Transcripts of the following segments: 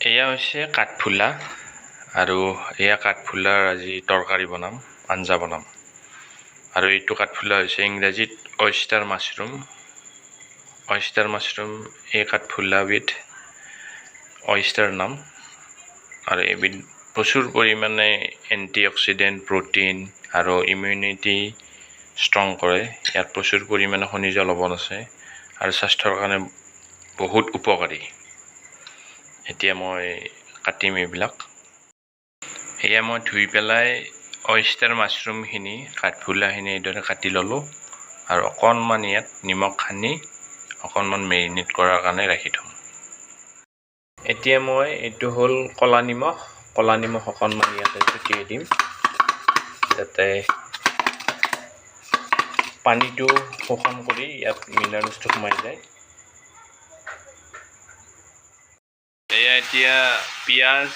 এয়া হৈছে কাঠফুলা আৰু এয়া কাঠফুলাৰ আজি তৰকাৰী বনাম, আঞ্জা বনাম। আৰু এইটো কাঠফুলা হৈছে ইংৰাজীত oyster mushroom। oyster mushroom এই কাঠফুলাবিধ oyster নাম। আৰু এবিধ প্ৰচুৰ পৰিমাণে এণ্টিঅক্সিডেণ্ট, প্ৰ'টিন আৰু ইমিউনিটি ষ্ট্ৰং কৰে। ইয়াত প্ৰচুৰ পৰিমাণে খনিজ লৱণ আছে আৰু স্বাস্থ্যৰ কাৰণে বহুত উপকাৰী। এতিয়া মই কাটিম এইবিলাক। এয়া মই ধুই পেলাই oyster মাছৰুমখিনি, কাঠফুলাখিনি এইদৰে কাটি ল'লোঁ আৰু অকণমান ইয়াত নিমখ সানি অকণমান মেৰিনেট কৰাৰ কাৰণে ৰাখি থ'ম। এতিয়া মই এইটো হ'ল ক'লা নিমখ অকণমান ইয়াতে ছটিয়াই দিম, যাতে পানীটো শোষণ কৰি ইয়াত মিনাৰেলছটো সোমাই যায়। এয়া এতিয়া পিঁয়াজ,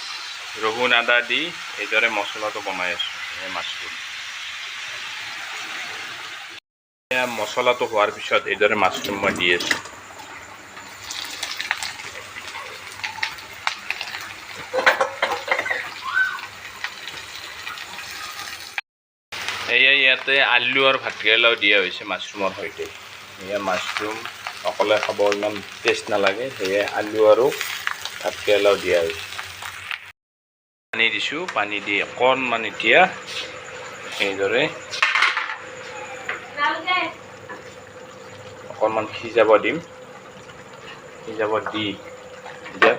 ৰহুন, আদা দি এইদৰে মছলাটো বনাই আছোঁ। এই মাছৰুম এয়া মছলাটো হোৱাৰ পিছত এইদৰে মাছৰুম মই দি আছোঁ। এয়া ইয়াতে আলু আৰু ভাতকেৰেলাও দিয়া হৈছে মাছৰুমৰ সৈতে। এয়া মাছৰুম অকলে খাব ইমান টেষ্ট নালাগে, সেয়ে আলু আৰু ভাতকেৰেলাও দিয়া হৈছে। পানী দিছোঁ, পানী দি অকণমান এতিয়া এইদৰে অকণমান সিজাব দিম। সিজাব দি এতিয়া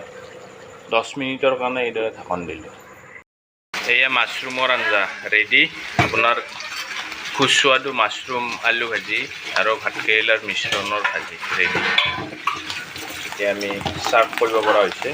10 মিনিটৰ কাৰণে এইদৰে ঢাকন দিলোঁ। এয়া মাছৰুমৰ আঞ্জা ৰেডি। আপোনাৰ সুস্বাদু মাছৰুম আলু ভাজি আৰু ভাতকেৰেলাৰ মিশ্ৰণৰ ভাজি ৰেডি। এতিয়া আমি ছাৰ্ভ কৰিব পৰা হৈছে।